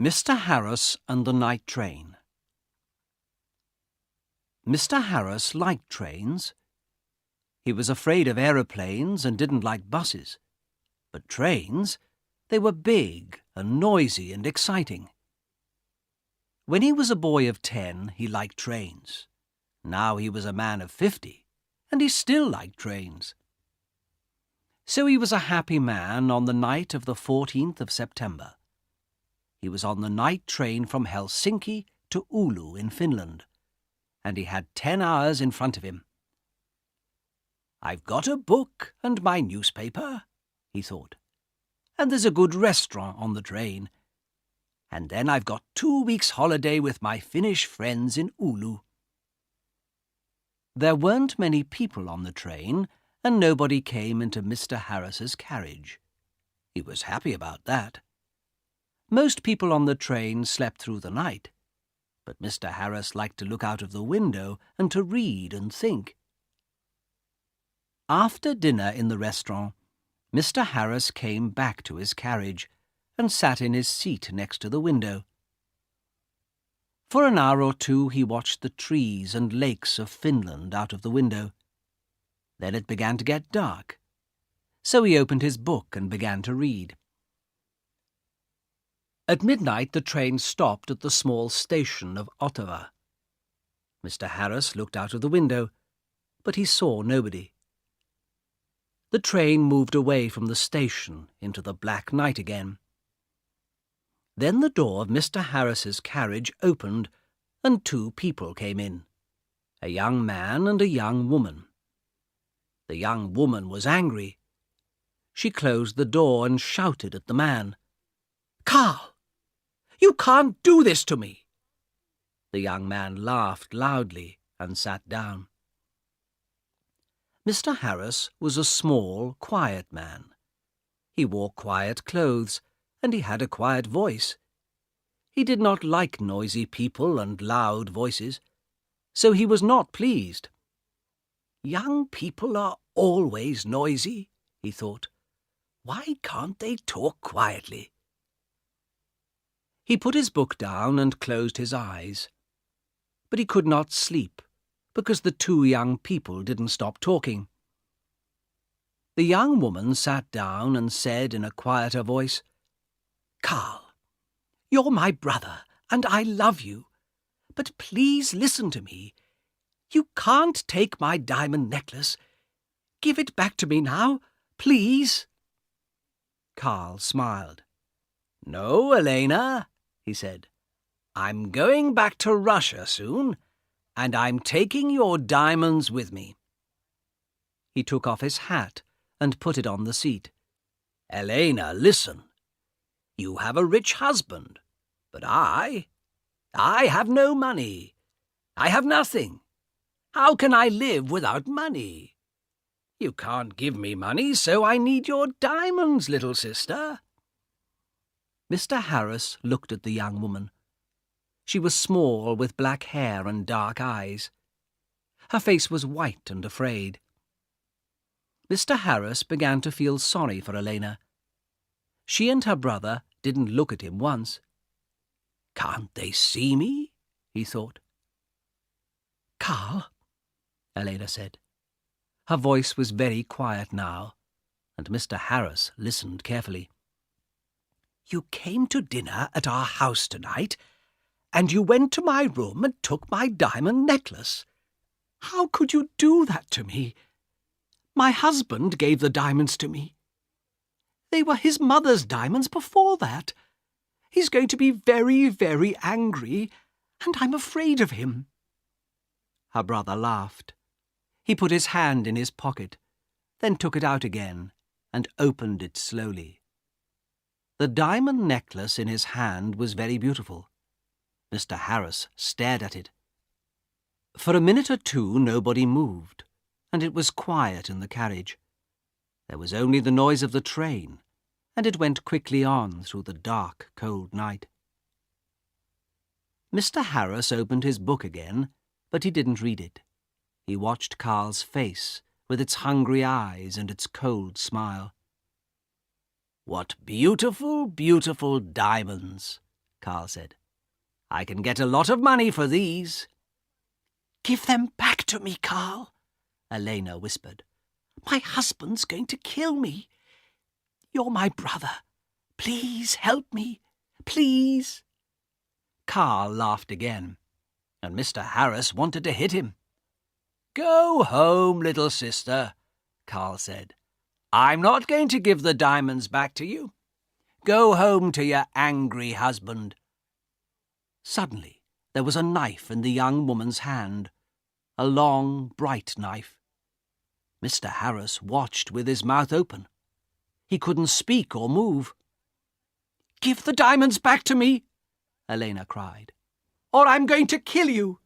Mr. Harris and the Night Train. Mr. Harris liked trains. He was afraid of aeroplanes and didn't like buses. But trains, they were big and noisy and exciting. When he was a boy of 10, he liked trains. Now he was a man of 50, and he still liked trains. So he was a happy man on the night of the 14th of September. He was on the night train from Helsinki to Oulu in Finland, and he had 10 hours in front of him. "I've got a book and my newspaper," he thought, "and there's a good restaurant on the train. And then I've got 2 weeks' holiday with my Finnish friends in Oulu." There weren't many people on the train, and nobody came into Mr. Harris's carriage. He was happy about that. Most people on the train slept through the night, but Mr. Harris liked to look out of the window and to read and think. After dinner in the restaurant, Mr. Harris came back to his carriage and sat in his seat next to the window. For an hour or two he watched the trees and lakes of Finland out of the window. Then it began to get dark, so he opened his book and began to read. At midnight the train stopped at the small station of Ottawa. Mr. Harris looked out of the window, but he saw nobody. The train moved away from the station into the black night again. Then the door of Mr. Harris's carriage opened, and 2 people came in, a young man and a young woman. The young woman was angry. She closed the door and shouted at the man, "Carl! You can't do this to me!" The young man laughed loudly and sat down. Mr. Harris was a small, quiet man. He wore quiet clothes, and he had a quiet voice. He did not like noisy people and loud voices, so he was not pleased. "Young people are always noisy," he thought. "Why can't they talk quietly?" He put his book down and closed his eyes. But he could not sleep, because the 2 young people didn't stop talking. The young woman sat down and said in a quieter voice, "Carl, you're my brother, and I love you. But please listen to me. You can't take my diamond necklace. Give it back to me now, please." Carl smiled. "No, Elena," he said. "I'm going back to Russia soon, and I'm taking your diamonds with me." He took off his hat and put it on the seat. "Elena, listen. You have a rich husband, but I have no money. I have nothing. How can I live without money? You can't give me money, so I need your diamonds, little sister." Mr. Harris looked at the young woman. She was small, with black hair and dark eyes. Her face was white and afraid. Mr. Harris began to feel sorry for Elena. She and her brother didn't look at him once. "Can't they see me?" he thought. "Carl," Elena said. Her voice was very quiet now, and Mr. Harris listened carefully. "You came to dinner at our house tonight, and you went to my room and took my diamond necklace. How could you do that to me? My husband gave the diamonds to me. They were his mother's diamonds before that. He's going to be very, very angry, and I'm afraid of him." Her brother laughed. He put his hand in his pocket, then took it out again and opened it slowly. The diamond necklace in his hand was very beautiful. Mr. Harris stared at it. For a minute or 2 nobody moved, and it was quiet in the carriage. There was only the noise of the train, and it went quickly on through the dark, cold night. Mr. Harris opened his book again, but he didn't read it. He watched Carl's face, with its hungry eyes and its cold smile. "What beautiful, beautiful diamonds," Carl said. "I can get a lot of money for these." "Give them back to me, Carl," Elena whispered. "My husband's going to kill me. You're my brother. Please help me. Please." Carl laughed again, and Mr. Harris wanted to hit him. "Go home, little sister," Carl said. "I'm not going to give the diamonds back to you. Go home to your angry husband." Suddenly, there was a knife in the young woman's hand, a long, bright knife. Mr. Harris watched with his mouth open. He couldn't speak or move. "Give the diamonds back to me," Elena cried, "or I'm going to kill you."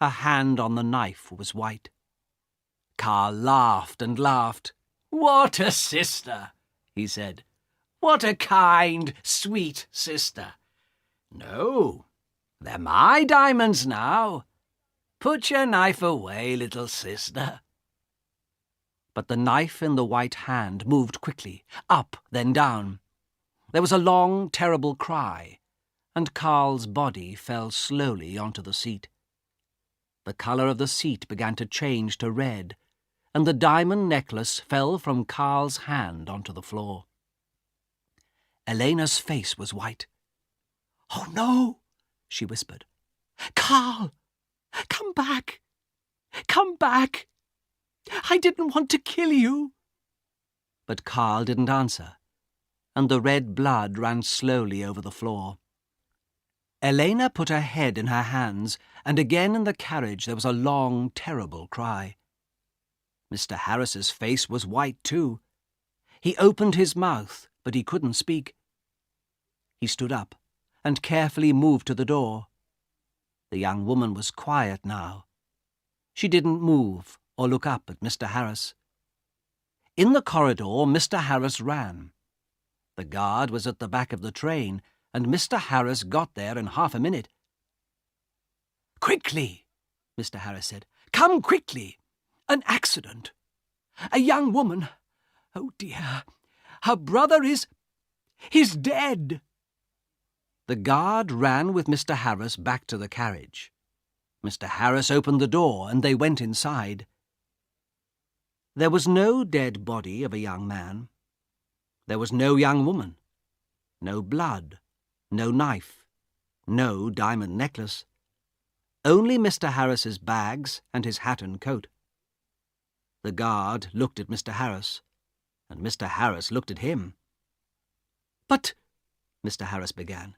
Her hand on the knife was white. Carl laughed and laughed. "What a sister," he said. "What a kind, sweet sister. No, they're my diamonds now. Put your knife away, little sister." But the knife in the white hand moved quickly, up, then down. There was a long, terrible cry, and Carl's body fell slowly onto the seat. The colour of the seat began to change to red, and the diamond necklace fell from Carl's hand onto the floor. Elena's face was white. "Oh, no," she whispered. "Carl, come back. Come back. I didn't want to kill you." But Carl didn't answer, and the red blood ran slowly over the floor. Elena put her head in her hands, and again in the carriage there was a long, terrible cry. Mr. Harris's face was white too. He opened his mouth, but he couldn't speak. He stood up and carefully moved to the door. The young woman was quiet now. She didn't move or look up at Mr. Harris. In the corridor, Mr. Harris ran. The guard was at the back of the train, and Mr. Harris got there in half a minute. "Quickly," Mr. Harris said. "Come quickly. An accident. A young woman. Oh, dear. Her brother he's dead." The guard ran with Mr. Harris back to the carriage. Mr. Harris opened the door, and they went inside. There was no dead body of a young man. There was no young woman. No blood. No knife. No diamond necklace. Only Mr. Harris's bags and his hat and coat. The guard looked at Mr. Harris, and Mr. Harris looked at him. "But," Mr. Harris began,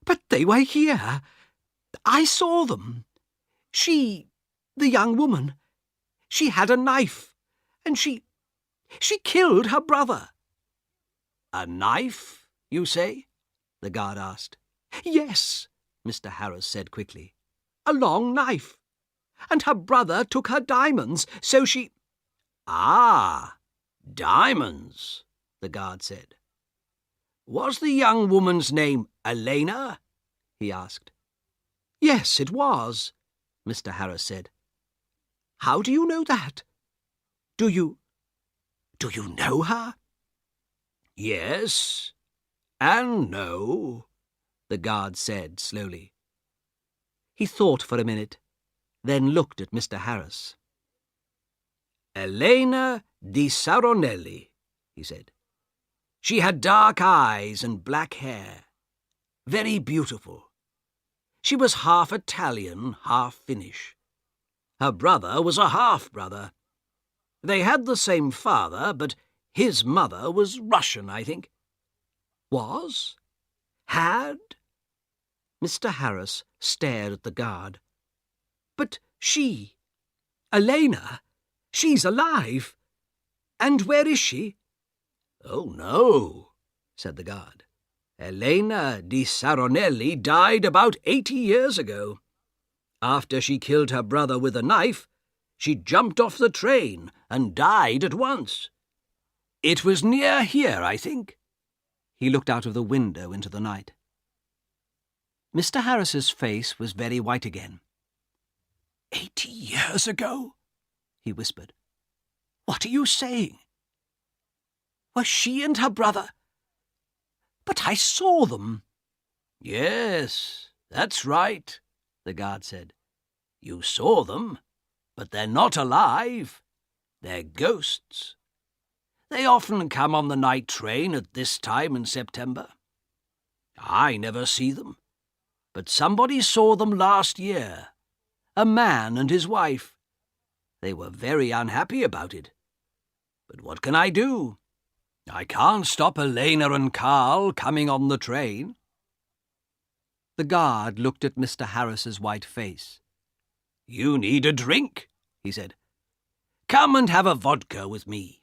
"but they were here. I saw them. The young woman, she had a knife, and she killed her brother." "A knife, you say?" the guard asked. "Yes," Mr. Harris said quickly. "A long knife. And her brother took her diamonds, so she—" "Ah, diamonds," the guard said. "Was the young woman's name Elena?" he asked. "Yes, it was," Mr. Harris said. "How do you know that? Do you know her?" "Yes, and no," the guard said slowly. He thought for a minute, then looked at Mr. Harris. "Elena di Saronelli," he said. "She had dark eyes and black hair. Very beautiful. She was half Italian, half Finnish. Her brother was a half-brother. They had the same father, but his mother was Russian, I think." "Was? "Had?" Mr. Harris stared at the guard. "But Elena, she's alive. And where is she?" "Oh, no," said the guard. "Elena di Saronelli died about 80 years ago. After she killed her brother with a knife, she jumped off the train and died at once. It was near here, I think." He looked out of the window into the night. Mr. Harris's face was very white again. 80 years ago?" he whispered. "What are you saying? Were she and her brother—" "But I saw them." Yes, that's right, the guard said. You saw them, but they're not alive. They're ghosts. They often come on the night train at this time in September. I never see them, but somebody saw them last year. A man and his wife. They were very unhappy about it. But what can I do? I can't stop Elena and Carl coming on the train. The guard looked at Mr. Harris's white face. You need a drink, he said. Come and have a vodka with me.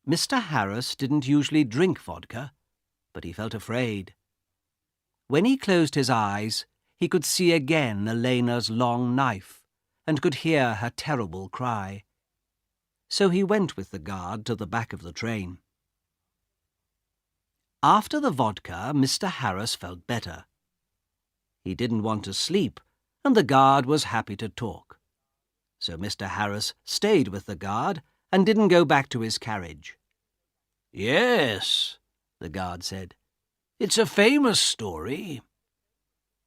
Mr. Harris didn't usually drink vodka, but he felt afraid. When he closed his eyes, he could see again Elena's long knife and could hear her terrible cry. So he went with the guard to the back of the train. After the vodka, Mr. Harris felt better. He didn't want to sleep, and the guard was happy to talk. So Mr. Harris stayed with the guard and didn't go back to his carriage. Yes, the guard said. It's a famous story.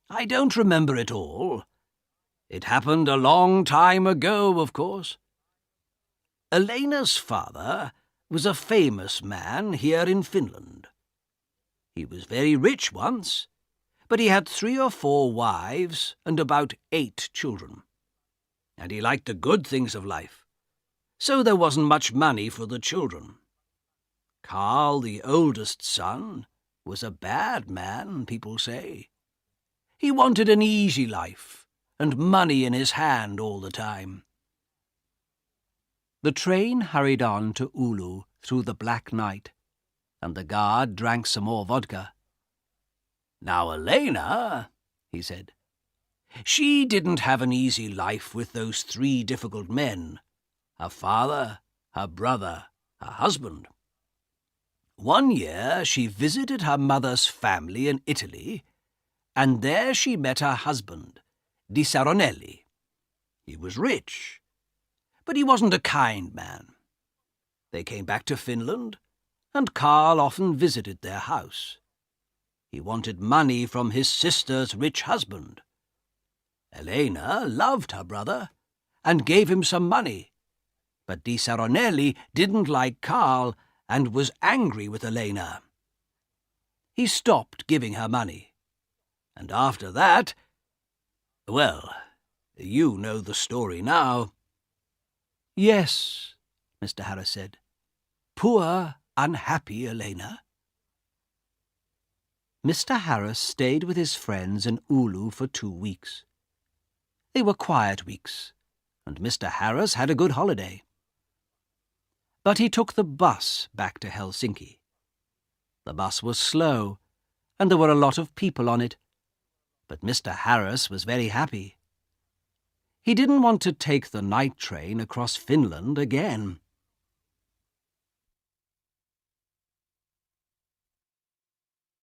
I don't remember it all. It happened a long time ago, of course. Elena's father was a famous man here in Finland. He was very rich once, but he had 3 or 4 wives and about 8 children. And he liked the good things of life, so there wasn't much money for the children. Carl, the oldest son, was a bad man, people say. He wanted an easy life and money in his hand all the time. The train hurried on to Oulu through the black night, and the guard drank some more vodka. Now Elena, he said, she didn't have an easy life with those 3 difficult men, her father, her brother, her husband. One year she visited her mother's family in Italy, and there she met her husband, Di Saronelli. He was rich, but he wasn't a kind man. They came back to Finland, and Carl often visited their house. He wanted money from his sister's rich husband. Elena loved her brother and gave him some money, but Di Saronelli didn't like Carl and was angry with Elena. He stopped giving her money, and after that, well, you know the story now. Yes, Mr. Harris said. Poor, unhappy Elena. Mr. Harris stayed with his friends in Oulu for 2 weeks. They were quiet weeks, and Mr. Harris had a good holiday. But he took the bus back to Helsinki. The bus was slow, and there were a lot of people on it, but Mr. Harris was very happy. He didn't want to take the night train across Finland again.